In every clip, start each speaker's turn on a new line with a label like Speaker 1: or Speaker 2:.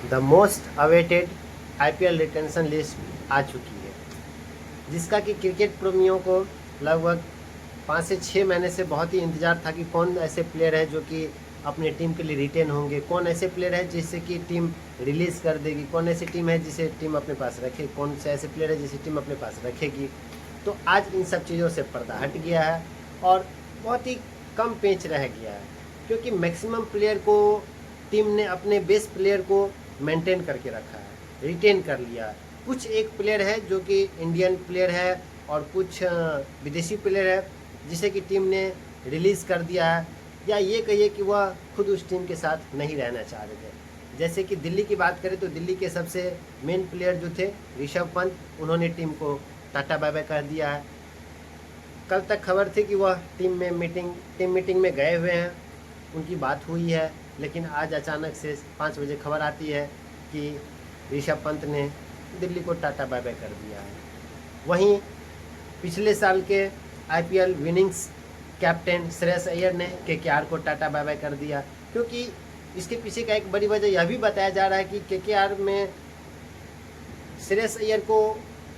Speaker 1: The most awaited IPL retention list आ चुकी है, जिसका कि क्रिकेट प्रेमियों को लगभग 5 से 6 महीने से बहुत ही इंतज़ार था कि कौन ऐसे प्लेयर है जो कि अपने टीम के लिए रिटेन होंगे, कौन ऐसे प्लेयर है जिससे कि टीम रिलीज़ कर देगी, कौन ऐसी टीम है जिसे टीम अपने पास रखे, कौन से ऐसे प्लेयर है जिसे टीम अपने पास रखेगी। तो आज इन सब चीज़ों से पर्दा हट गया है और बहुत ही कम पेच रह गया है, क्योंकि मैक्सिमम प्लेयर को टीम ने अपने बेस्ट प्लेयर को मेंटेन करके रखा है, रिटेन कर लिया। कुछ एक प्लेयर है जो कि इंडियन प्लेयर है और कुछ विदेशी प्लेयर है जिसे कि टीम ने रिलीज़ कर दिया है, या ये कहिए कि वह खुद उस टीम के साथ नहीं रहना चाह रहे थे। जैसे कि दिल्ली की बात करें तो दिल्ली के सबसे मेन प्लेयर जो थे ऋषभ पंत, उन्होंने टीम को टाटा बाय बाय कर दिया है। कल तक खबर थी कि वह टीम मीटिंग में गए हुए हैं, उनकी बात हुई है, लेकिन आज अचानक से 5 बजे खबर आती है कि ऋषभ पंत ने दिल्ली को टाटा बाय बाय कर दिया है। वहीं पिछले साल के IPL winnings captain Shreyas Iyer ने केकेआर को टाटा बाय बाय कर दिया, क्योंकि इसके पीछे का एक बड़ी वजह यह भी बताया जा रहा है कि केकेआर में श्रेयस अय्यर को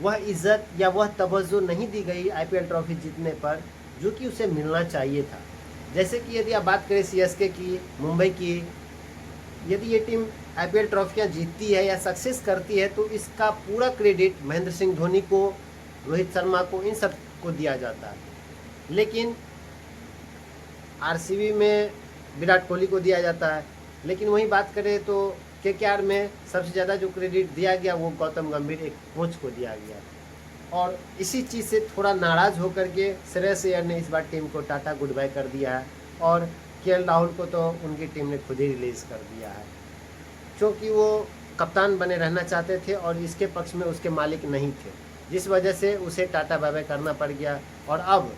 Speaker 1: वह इज्जत या वह तवज्जो नहीं दी गई आईपीएल ट्रॉफी जीतने पर जो कि उसे मिलना चाहिए था। जैसे कि यदि आप बात करें सीएसके की, मुंबई की, यदि ये टीम आईपीएल ट्रॉफियाँ जीतती है या सक्सेस करती है तो इसका पूरा क्रेडिट महेंद्र सिंह धोनी को, रोहित शर्मा को, इन सब को दिया जाता है। लेकिन आरसीबी में विराट कोहली को दिया जाता है। लेकिन वहीं बात करें तो केकेआर में सबसे ज़्यादा जो क्रेडिट दिया गया वो गौतम गंभीर, एक कोच को दिया गया। और इसी चीज़ से थोड़ा नाराज़ होकर के श्रेयस अय्यर ने इस बार टीम को टाटा गुड बाय कर दिया है और केएल राहुल को तो उनकी टीम ने खुद ही रिलीज़ कर दिया है, क्योंकि वो कप्तान बने रहना चाहते थे और इसके पक्ष में उसके मालिक नहीं थे, जिस वजह से उसे टाटा बाय बाय करना पड़ गया। और अब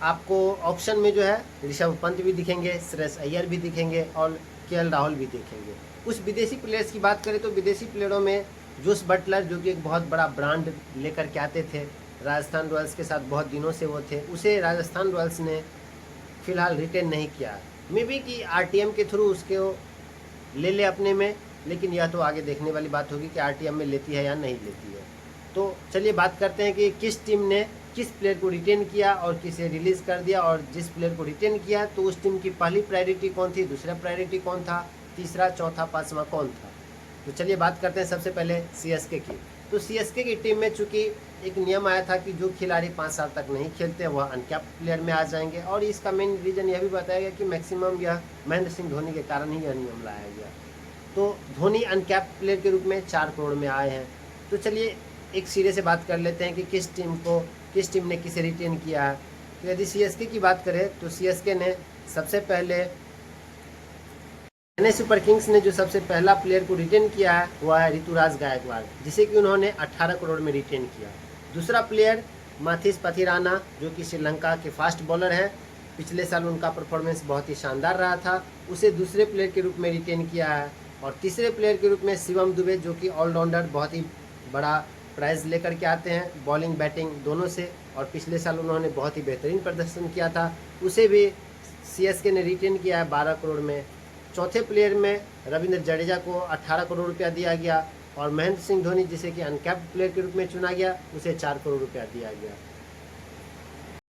Speaker 1: आपको ऑप्शन में जो है ऋषभ पंत भी दिखेंगे, श्रेयस अय्यर भी दिखेंगे और केएल राहुल भी दिखेंगे। उस विदेशी प्लेयर्स की बात करें तो विदेशी प्लेयरों में जोस बटलर, जो कि एक बहुत बड़ा ब्रांड लेकर के आते थे, राजस्थान रॉयल्स के साथ बहुत दिनों से वो थे, उसे राजस्थान रॉयल्स ने फिलहाल रिटेन नहीं किया। मे बी कि आरटीएम के थ्रू उसके ले ले अपने में, लेकिन यह तो आगे देखने वाली बात होगी कि आरटीएम में लेती है या नहीं लेती है। तो चलिए बात करते हैं कि किस टीम ने किस प्लेयर को रिटेन किया और किसे रिलीज़ कर दिया, और जिस प्लेयर को रिटेन किया तो उस टीम की पहली प्रायोरिटी कौन थी, दूसरा प्रायोरिटी कौन था, तीसरा, चौथा, पाँचवा कौन था। तो चलिए बात करते हैं सबसे पहले सीएसके की। तो सीएसके की टीम में चूँकि एक नियम आया था कि जो खिलाड़ी 5 साल तक नहीं खेलते वह अनकैप्ड प्लेयर में आ जाएंगे, और इसका मेन रीज़न यह भी बताया गया कि मैक्सिमम यह महेंद्र सिंह धोनी के कारण ही यह नियम लाया गया। तो धोनी अनकैप्ड प्लेयर के रूप में 4 करोड़ में आए हैं। तो चलिए एक सिरे से बात कर लेते हैं कि किस टीम ने किसे रिटेन किया है। तो यदि सीएसके की बात करें तो सीएसके ने सबसे पहले, चेन्नई सुपर किंग्स ने जो सबसे पहला प्लेयर को रिटेन किया है वह है ऋतुराज गायकवाड़, जिसे कि उन्होंने 18 करोड़ में रिटेन किया। दूसरा प्लेयर माथिस पथिराना, जो कि श्रीलंका के फास्ट बॉलर हैं, पिछले साल उनका परफॉर्मेंस बहुत ही शानदार रहा था, उसे दूसरे प्लेयर के रूप में रिटेन किया है। और तीसरे प्लेयर के रूप में शिवम दुबे, जो कि ऑलराउंडर, बहुत ही बड़ा प्राइज़ लेकर के आते हैं बॉलिंग बैटिंग दोनों से, और पिछले साल उन्होंने बहुत ही बेहतरीन प्रदर्शन किया था, उसे भी सीएसके ने रिटेन किया है 12 करोड़ में। चौथे प्लेयर में रविंद्र जडेजा को 18 करोड़ रुपया दिया गया, और महेंद्र सिंह धोनी, जिसे कि अनकैप्ड प्लेयर के रूप में चुना गया, उसे 4 करोड़ रुपया दिया गया।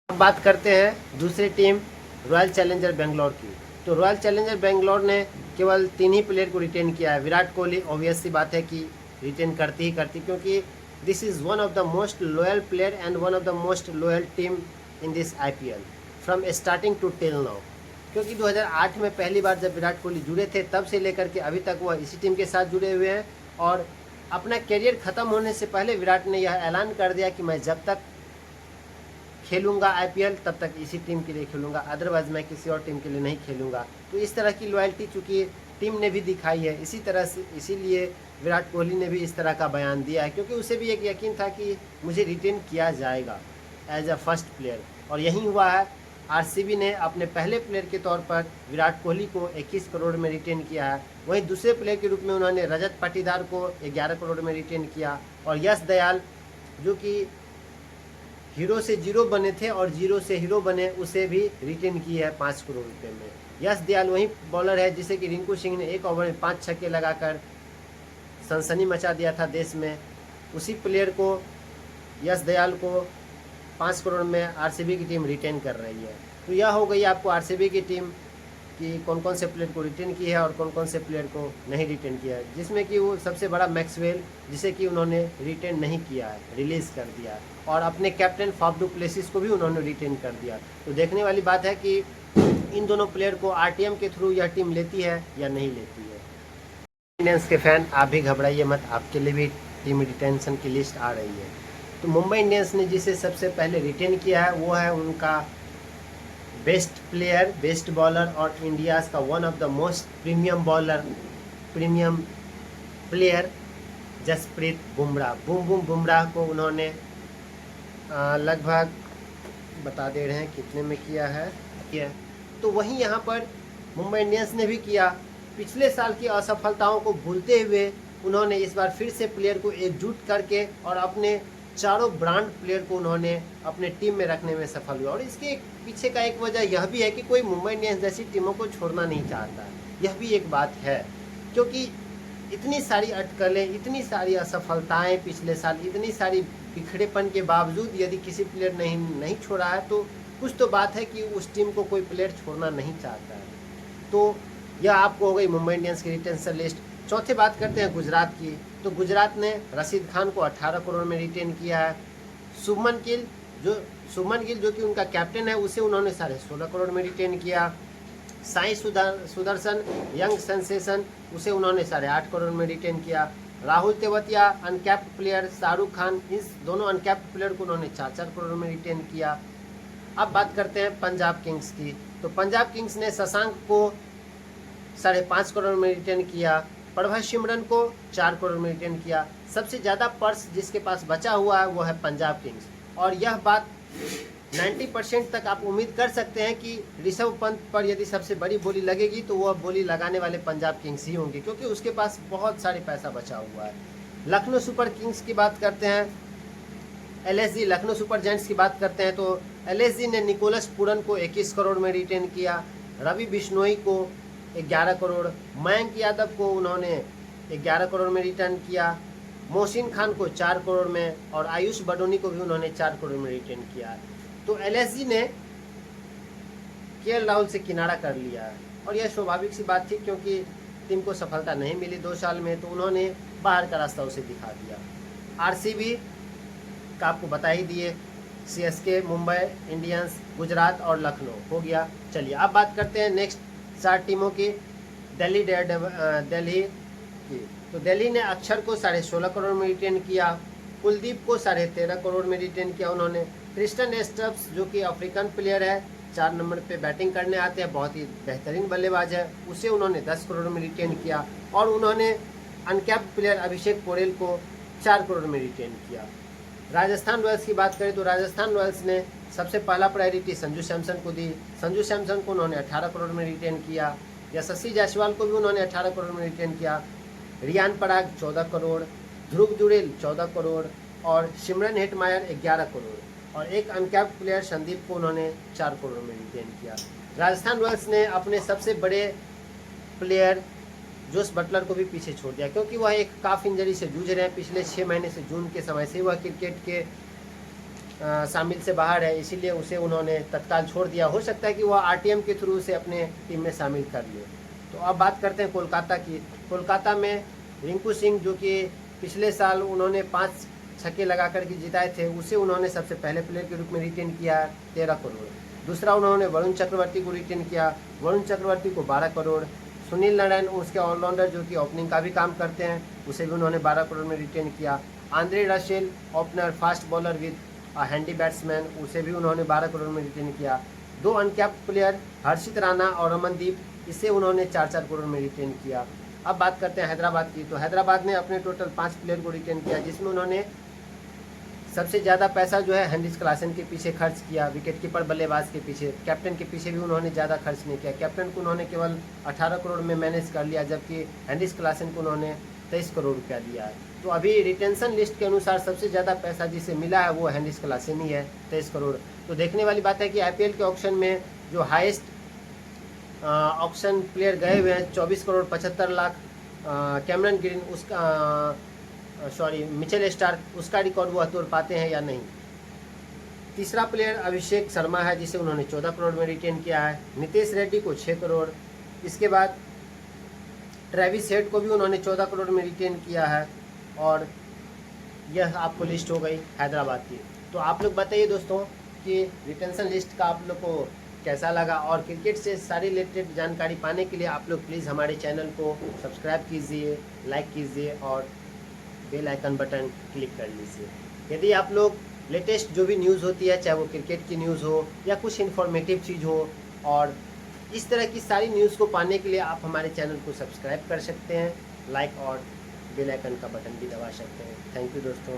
Speaker 1: अब बात करते हैं दूसरी टीम रॉयल चैलेंजर बेंगलोर की। तो रॉयल चैलेंजर बेंगलोर ने केवल 3 ही प्लेयर को रिटेन किया है। विराट कोहली ऑब्वियस सी बात है कि रिटेन करती ही करती, क्योंकि this is one of the most loyal player and one of the most loyal team in this IPL from starting to till now. क्योंकि 2008 में पहली बार जब विराट कोहली जुड़े थे तब से लेकर के अभी तक वह इसी टीम के साथ जुड़े हुए हैं, और अपना करियर ख़त्म होने से पहले विराट ने यह ऐलान कर दिया कि मैं जब तक खेलूंगा आईपीएल तब तक इसी टीम के लिए खेलूंगा, अदरवाइज मैं किसी और टीम के लिए नहीं खेलूंगा। तो इस तरह की लॉयल्टी चूँकि टीम ने भी दिखाई है, इसी तरह से इसीलिए विराट कोहली ने भी इस तरह का बयान दिया है, क्योंकि उसे भी एक यकीन था कि मुझे रिटेन किया जाएगा एज अ फर्स्ट प्लेयर, और यही हुआ है। आरसीबी ने अपने पहले प्लेयर के तौर पर विराट कोहली को 21 करोड़ में रिटेन किया है। वहीं दूसरे प्लेयर के रूप में उन्होंने रजत पाटीदार को 11 करोड़ में रिटेन किया, और यश दयाल, जो कि हीरो से जीरो बने थे और जीरो से हीरो बने, उसे भी रिटेन की है 5 करोड़ रुपये में। यश दयाल वही बॉलर है जिसे कि रिंकू सिंह ने 1 ओवर में 5 छक्के लगाकर सनसनी मचा दिया था देश में। उसी प्लेयर को, यश दयाल को 5 करोड़ में आरसीबी की टीम रिटेन कर रही है। तो यह हो गई आपको आरसीबी की टीम कि कौन कौन से प्लेयर को रिटेन किया है और कौन कौन से प्लेयर को नहीं रिटेन किया है, जिसमें कि वो सबसे बड़ा मैक्सवेल, जिसे कि उन्होंने रिटेन नहीं किया है, रिलीज़ कर दिया, और अपने कैप्टन फाफ डू प्लेसिस को भी उन्होंने रिटेन कर दिया। तो देखने वाली बात है कि इन दोनों प्लेयर को आरटीएम के थ्रू यह टीम लेती है या नहीं लेती है। इंडियंस के फैन आप भी घबराइए मत, आपके लिए भी टीम रिटेंशन की लिस्ट आ रही है। तो मुंबई इंडियंस ने जिसे सबसे पहले रिटेन किया है वो है उनका बेस्ट प्लेयर, बेस्ट बॉलर और इंडियाज़ का one of the most premium bowler, premium player Jasprit Bumrah. Boom Bumrah को उन्होंने लगभग बता दे रहे हैं कितने में किया है। तो वहीं यहाँ पर मुंबई इंडियंस ने भी किया। पिछले साल की असफलताओं को भूलते हुए उन्होंने इस बार फिर से प्लेयर को एकजुट करके और अपने चारों ब्रांड प्लेयर को उन्होंने अपने टीम में रखने में सफल हुआ। और इसके पीछे का एक वजह यह भी है कि कोई मुंबई इंडियंस जैसी टीमों को छोड़ना नहीं चाहता। यह भी एक बात है, क्योंकि इतनी सारी अटकलें, इतनी सारी असफलताएं पिछले साल, इतनी सारी बिखड़ेपन के बावजूद यदि किसी प्लेयर नहीं छोड़ा है तो कुछ तो बात है कि उस टीम को कोई प्लेयर छोड़ना नहीं चाहता है। तो यह आपको हो गई मुंबई इंडियंस की रिटेंशन लिस्ट। चौथे बात करते हैं गुजरात की। तो गुजरात ने रशीद खान को 18 करोड़ में रिटेन किया है। शुभमन गिल जो कि उनका कैप्टन है, उसे उन्होंने 16.5 करोड़ में रिटेन किया। साई सुदर्शन यंग सेंसेशन, उसे उन्होंने 8.5 करोड़ में रिटेन किया। राहुल तेवतिया अनकैप्ड प्लेयर, शाहरुख खान, इस दोनों अनकैप्ड प्लेयर को उन्होंने 4-4 करोड़ में रिटेन किया। अब बात करते हैं पंजाब किंग्स की। तो पंजाब किंग्स ने शशांक को 5.5 करोड़ में रिटेन किया। प्रभा सिमरन को 4 करोड़ में रिटेन किया। सबसे ज़्यादा पर्स जिसके पास बचा हुआ है वो है पंजाब किंग्स, और यह बात 90% तक आप उम्मीद कर सकते हैं कि ऋषभ पंत पर यदि सबसे बड़ी बोली लगेगी तो वह बोली लगाने वाले पंजाब किंग्स ही होंगे, क्योंकि उसके पास बहुत सारे पैसा बचा हुआ है। लखनऊ सुपर किंग्स की बात करते हैं, एलएसजी लखनऊ सुपर जायंट्स की बात करते हैं तो एलएसजी ने निकोलस पूरन को 21 करोड़ में रिटेन किया। रवि बिश्नोई को 11 करोड़, मयंक यादव को उन्होंने 11 करोड़ में रिटर्न किया। मोहसिन खान को 4 करोड़ में, और आयुष बडोनी को भी उन्होंने 4 करोड़ में रिटेन किया। तो एलएसजी ने केएल राहुल से किनारा कर लिया, और यह स्वाभाविक सी बात थी क्योंकि टीम को सफलता नहीं मिली 2 साल में, तो उन्होंने बाहर का रास्ता उसे दिखा दिया। आरसीबी का आपको बता ही दिए, सीएसके, मुंबई इंडियंस, गुजरात और लखनऊ हो गया। चलिए अब बात करते हैं नेक्स्ट 4 टीमों की। दिल्ली की। तो दिल्ली ने अक्षर को 16.5 करोड़ में रिटेन किया। कुलदीप को 13.5 करोड़ में रिटेन किया उन्होंने। क्रिस्टन एस्टप्स जो कि अफ्रीकन प्लेयर है, 4 नंबर पे बैटिंग करने आते हैं, बहुत ही बेहतरीन बल्लेबाज है, उसे उन्होंने 10 करोड़ में रिटेन किया। और उन्होंने अनकैप्ड प्लेयर अभिषेक पोरेल को 4 करोड़ में रिटेन किया। राजस्थान रॉयल्स की बात करें तो राजस्थान रॉयल्स ने सबसे पहला प्रायोरिटी संजू सैमसन को दी। संजू सैमसन को उन्होंने 18 करोड़ में रिटेन किया। यशस्वी जायसवाल को भी उन्होंने 18 करोड़ में रिटेन किया। रियान पराग 14 करोड़, ध्रुव जुड़ेल 14 करोड़ और सिमरन हेटमायर 11 करोड़, और एक अनकैप्ड प्लेयर संदीप को उन्होंने 4 करोड़ में रिटेन किया। राजस्थान रॉयल्स ने अपने सबसे बड़े प्लेयर जोस बटलर को भी पीछे छोड़ दिया, क्योंकि वह एक काफ इंजरी से जूझ रहे हैं। पिछले 6 महीने से, जून के समय से वह क्रिकेट के शामिल से बाहर है, इसीलिए उसे उन्होंने तत्काल छोड़ दिया। हो सकता है कि वह आरटीएम के थ्रू उसे अपने टीम में शामिल कर ले। तो अब बात करते हैं कोलकाता की। कोलकाता में रिंकू सिंह जो कि पिछले साल उन्होंने 5 छक्के लगा कर के जिताए थे, उसे उन्होंने सबसे पहले प्लेयर के रूप में रिटेन किया 13 करोड़। दूसरा उन्होंने वरुण चक्रवर्ती को रिटेन किया, वरुण चक्रवर्ती को 12 करोड़। सुनील नारायण उसके ऑलराउंडर जो कि ओपनिंग का भी काम करते हैं, उसे भी उन्होंने 12 करोड़ में रिटेन किया। Andre Russell opener, fast bowler with handy batsman, उसे भी उन्होंने 12 करोड़ में रिटेन किया। 2 अनकैप्ड प्लेयर हर्षित राणा और अमनदीप, इसे उन्होंने 4-4 करोड़ में रिटेन किया। अब बात करते हैं हैदराबाद की। तो हैदराबाद ने अपने टोटल 5 प्लेयर को रिटेन किया, जिसमें उन्होंने सबसे ज़्यादा पैसा जो है हेनरिच क्लासन के पीछे खर्च किया, विकेट कीपर बल्लेबाज के पीछे। कैप्टन के पीछे भी उन्होंने ज़्यादा खर्च नहीं किया, कैप्टन को उन्होंने केवल 18 करोड़ में मैनेज कर लिया, जबकि हेनरिच क्लासन को उन्होंने 23 करोड़ रुपया दिया है। तो अभी रिटेंशन लिस्ट के अनुसार सबसे ज़्यादा पैसा जिसे मिला है वो हेनरिच क्लासन ही है, 23 करोड़। तो देखने वाली बात है कि आईपीएल के ऑक्शन में जो हाईएस्ट ऑक्शन प्लेयर गए हुए हैं 24 करोड़ 75 लाख। कैमरन ग्रीन उसका मिचेल स्टार्क उसका रिकॉर्ड वो तोड़ पाते हैं या नहीं। तीसरा प्लेयर अभिषेक शर्मा है जिसे उन्होंने 14 करोड़ में रिटेन किया है। नितेश रेड्डी को 6 करोड़। इसके बाद ट्रेविस हेड को भी उन्होंने 14 करोड़ में रिटेन किया है। और यह आपको लिस्ट हो गई हैदराबाद की। तो आप लोग बताइए दोस्तों कि रिटेंशन लिस्ट का आप लोग को कैसा लगा, और क्रिकेट से सारी रिलेटेड जानकारी पाने के लिए आप लोग प्लीज़ हमारे चैनल को सब्सक्राइब कीजिए, लाइक कीजिए और बेल आइकन बटन क्लिक कर लीजिए। यदि आप लोग लेटेस्ट जो भी न्यूज़ होती है, चाहे वो क्रिकेट की न्यूज़ हो या कुछ इन्फॉर्मेटिव चीज़ हो, और इस तरह की सारी न्यूज़ को पाने के लिए आप हमारे चैनल को सब्सक्राइब कर सकते हैं, लाइक और बेल आइकन का बटन भी दबा सकते हैं। थैंक यू दोस्तों।